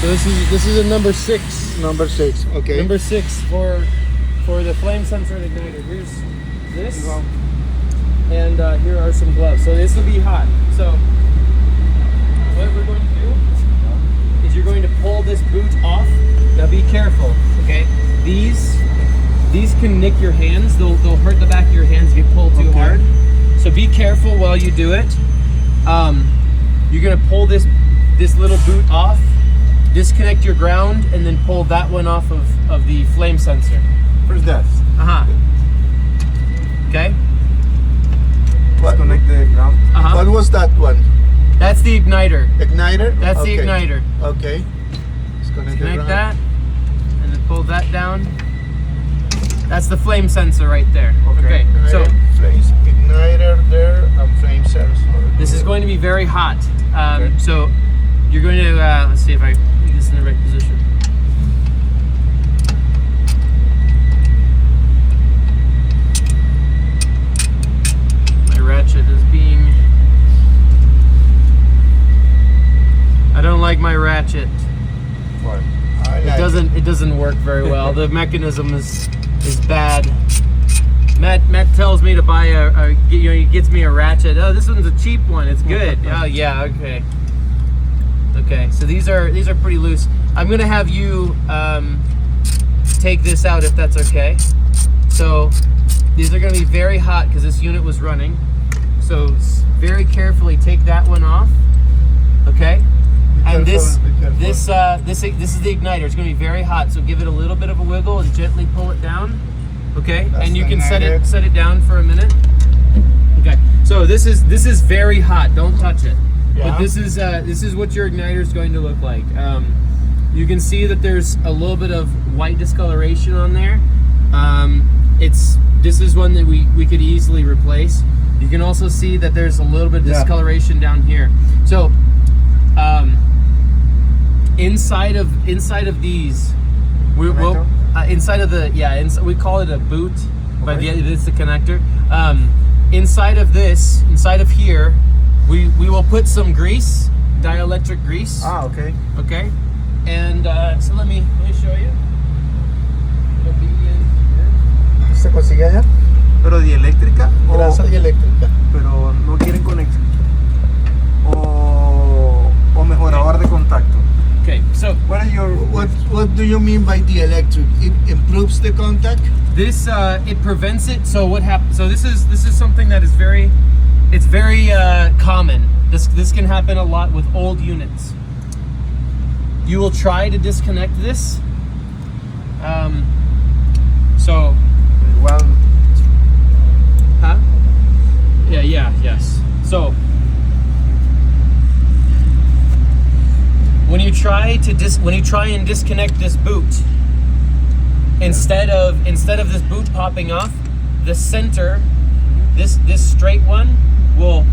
So this is a number 6. Number 6. Okay. Number 6 for the flame sensor and igniter. Here's this, and here are some gloves. So this will be hot. So what we're going to do is you're going to pull this boot off. Now be careful, okay? These can nick your hands. They'll hurt the back of your hands if you pull too hard. So be careful while you do it. You're gonna pull this little boot off, disconnect your ground, and then pull that one off of the flame sensor. First that. Okay. Disconnect the ground. What was that one? That's the igniter. Igniter? That's Okay. the igniter. Okay. Disconnect the Connect ground. that, and then pull that down. That's the flame sensor right there. Okay. So Flame igniter there and flame sensor. this is going to be very hot. So you're going to let's see if I get this in the right position. My ratchet is being. I don't like my ratchet. What? I like It doesn't work very well. The mechanism is bad. Matt tells me to buy he gets me a ratchet. Oh, this one's a cheap one. It's good. Oh yeah, okay. Okay, so these are pretty loose. I'm gonna have you take this out if that's okay. So these are gonna be very hot because this unit was running. So very carefully take that one off. Okay. And this is the igniter. It's going to be very hot, so give it a little bit of a wiggle and gently pull it down. Okay, That's and you the can igniter. set it down for a minute. Okay, so this is very hot. Don't touch it. Yeah. But this is what your igniter is going to look like. You can see that there's a little bit of white discoloration on there. This is one that we could easily replace. You can also see that there's a little bit of discoloration down here. So. Inside of these, we will inside of the we call it a boot, but it's the connector. Inside of here, we will put some grease, dielectric grease. Okay. Okay, and so let me show you. It'll be in here. ¿Se consigue allá? Pero dieléctrica Grasa dieléctrica. pero no quieren conexión o mejorador de contacto. Okay, so What are your What do you mean by dielectric? It improves the contact? this it prevents it. So what happens? So this is something that is very common. This can happen a lot with old units. You will try to disconnect this. So, well huh? Yes. So when you try and disconnect this boot, instead of this boot popping off, the center, this straight one will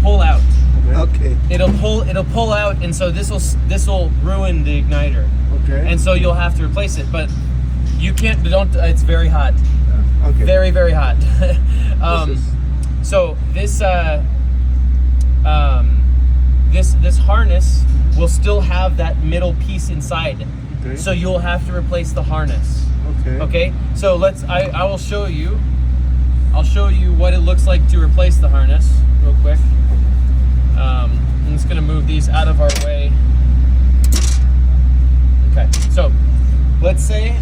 pull out. Okay. It'll pull out, and so this will ruin the igniter, okay. and so you'll have to replace it. But you can't. Don't. It's very hot. Okay. Very, very hot. So this this harness will still have that middle piece inside. Okay. So you'll have to replace the harness. Okay. Okay. So I will show you. I'll show you what it looks like to replace the harness real quick. I'm just gonna move these out of our way. Okay. So let's say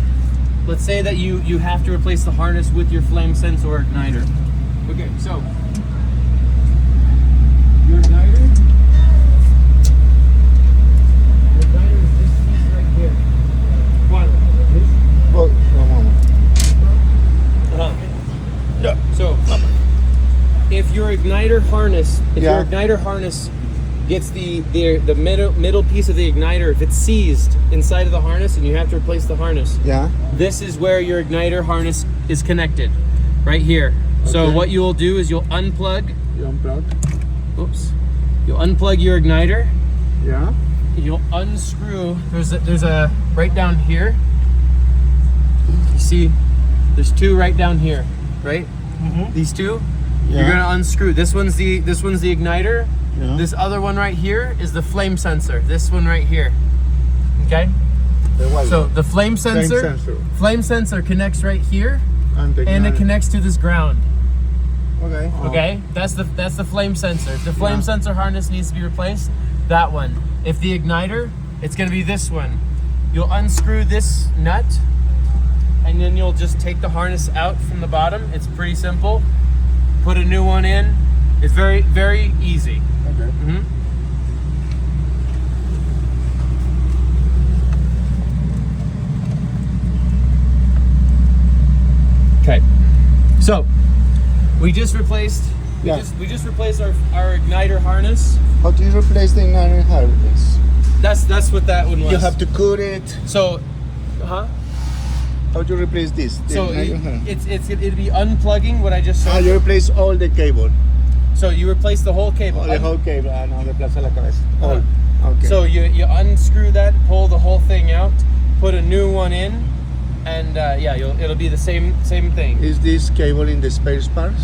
that you have to replace the harness with your flame sensor igniter. Okay. So your igniter is this piece right here. What? Well, one moment. Yeah. So if your igniter harness, gets the middle piece of the igniter, if it's seized inside of the harness and you have to replace the harness, Yeah. this is where your igniter harness is connected, right here. So Okay. what you will do is you'll unplug. You unplug. Oops. You'll unplug your igniter. Yeah. You'll unscrew. There's a right down here. You see, there's two right down here, right? Mm-hmm. These two. Yeah. You're gonna unscrew. This one's the igniter. Yeah. This other one right here is the flame sensor. This one right here. Okay. The white So one. the flame sensor, flame sensor connects right here, And the and it igniter. connects to this ground. Okay. Okay, that's the flame sensor. If the flame Yeah. sensor harness needs to be replaced, that one. If the igniter, it's gonna be this one. You'll unscrew this nut, and then you'll just take the harness out from the bottom. It's pretty simple. Put a new one in. It's very, very easy. Okay. Mhm. Okay, so we just replaced. Yeah. We just replaced our igniter harness. How do you replace the igniter harness? That's what that one was. You have to cut it. So, huh? How do you replace this? The So igniter harness. it'd be unplugging what I just showed. You replace all the cable. So you replace the whole cable. The whole cable. No, the plaza la cabeza. All. Uh-huh. Okay. So you unscrew that, pull the whole thing out, put a new one in, and yeah, it'll be the same thing. Is this cable in the spare parts?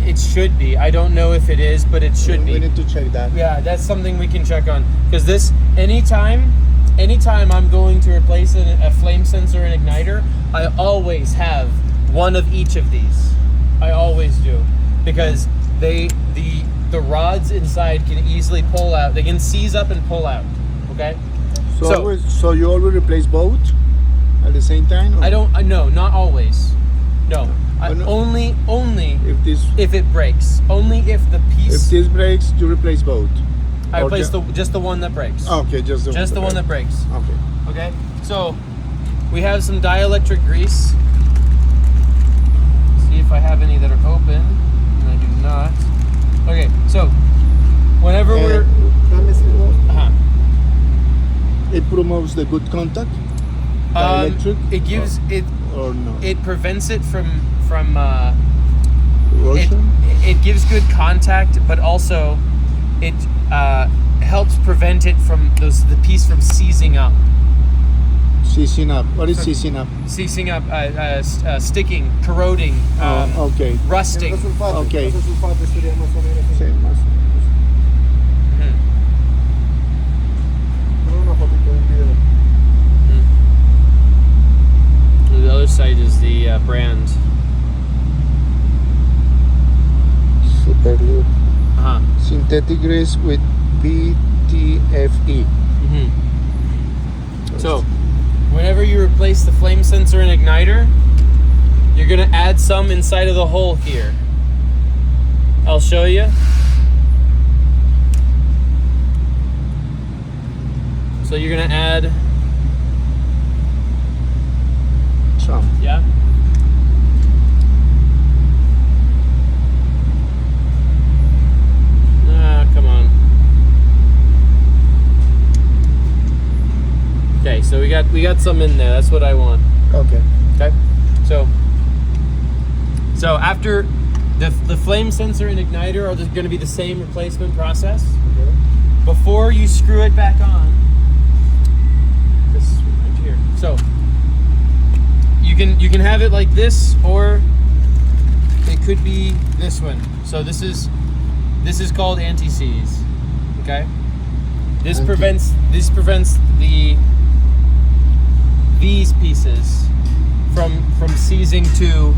It should be. I don't know if it is, but it should We be. need to check that. Yeah, that's something we can check on. Because this, anytime I'm going to replace a flame sensor and igniter, I always have one of each of these. I always do. Because the rods inside can easily pull out. They can seize up and pull out. Okay? So you always replace both at the same time? Or? No, not always. No. no. Only If if it breaks. Only if the piece this breaks, you replace both. I Or replace just the one that breaks. Okay, just the one that breaks. Okay. Okay, so we have some dielectric grease. See if I have any that are open, and I do not. Okay, so whenever we're It promotes the good contact. Dielectric. it gives it Or no? it prevents it from Erosion? it gives good contact, but also it helps prevent it from the piece from seizing up. Seizing up. What is seizing up? Seizing up, sticking, corroding, Okay. rusting. Okay. Ese sulfato sería más o menos. Sí, más. Mhm. Ponme una fotito de un video. The other side is the brand. Super lube. Uh-huh. Synthetic grease with PTFE. Mhm. So, whenever you replace the flame sensor and igniter, you're gonna add some inside of the hole here. I'll show you. So you're gonna add, Some. yeah? Come on. Okay, so we got some in there. That's what I want. Okay. Okay. So after the flame sensor and igniter are going to be the same replacement process. Before you screw it back on, this right here. So you can have it like this, or it could be this one. So this is called anti-seize. Okay. This prevents these pieces from seizing to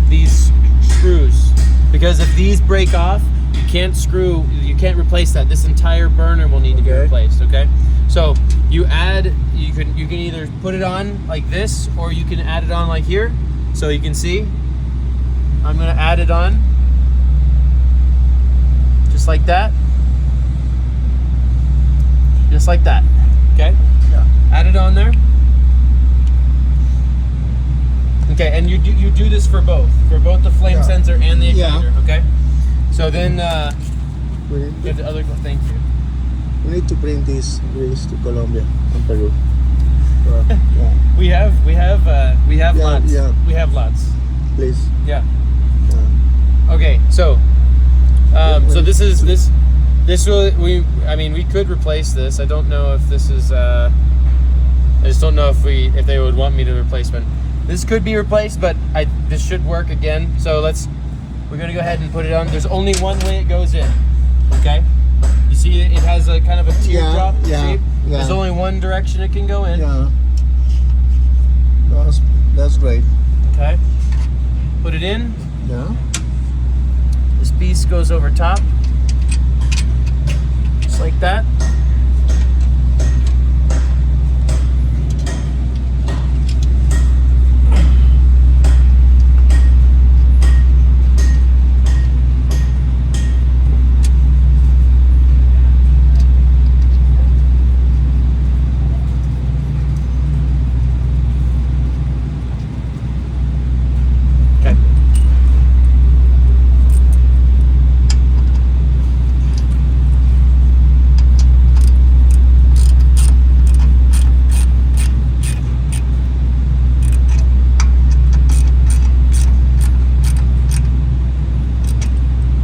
these screws, because if these break off, you can't replace that. This entire burner will need to be replaced. Okay, so you can either put it on like this, or you can add it on like here. So you can see I'm gonna add it on just like that, just like that. Okay, add it on there. Okay, and you do this for both the flame sensor and the igniter. Okay, so then you have the other. Thank you. We need to bring this grease to Colombia and Peru. We have lots. Yeah. We have lots. Please. Yeah. Okay, so so this will we could replace this. I don't know if this is I just don't know if they would want me to replace one. This could be replaced, but this should work again. So we're gonna go ahead and put it on. There's only one way it goes in. Okay. You see, it has a kind of a teardrop. Yeah. Yeah, See? yeah. There's only one direction it can go in. Yeah. That's great. Okay. Put it in. Yeah. This piece goes over top. Just like that. Okay.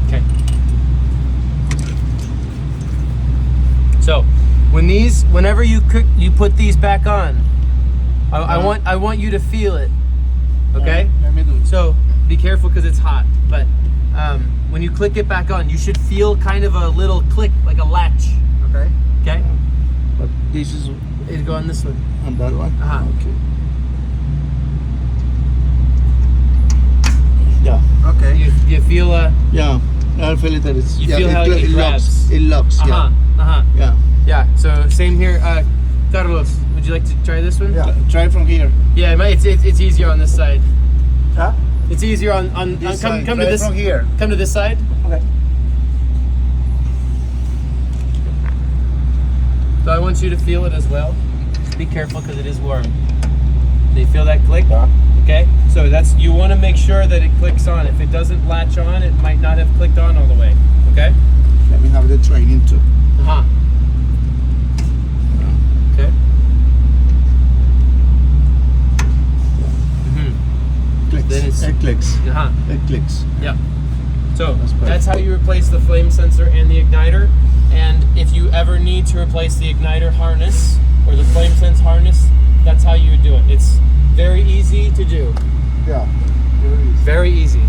Okay. So, whenever you put these back on, I want you to feel it. Okay. Let me do it. So be careful because it's hot. But when you click it back on, you should feel kind of a little click, like a latch. Okay. Okay. But this is It'll go on this one. on that one. Uh-huh. Okay. Yeah. Okay. You feel Yeah. I feel it that it's. You yeah, feel how it locks. grabs. It locks. uh-huh. Uh-huh. Yeah. Yeah. So same here. Carlos, would you like to try this one? Yeah. Try from here. Yeah, it's easier on this side. Huh? It's easier on This come side. to Try this from here. come to this side. Okay. So I want you to feel it as well. Just be careful because it is warm. Do you feel that click? Yeah. Okay. So you want to make sure that it clicks on. If it doesn't latch on, it might not have clicked on all the way. Okay. Let me have the training too. Uh-huh. Okay. Clicks. Then it's- It clicks. Uh-huh. It clicks. Yeah. So That's perfect. that's how you replace the flame sensor and the igniter. And if you ever need to replace the igniter harness or the flame sense harness, that's how you would do it. It's very easy to do. Yeah. Very easy.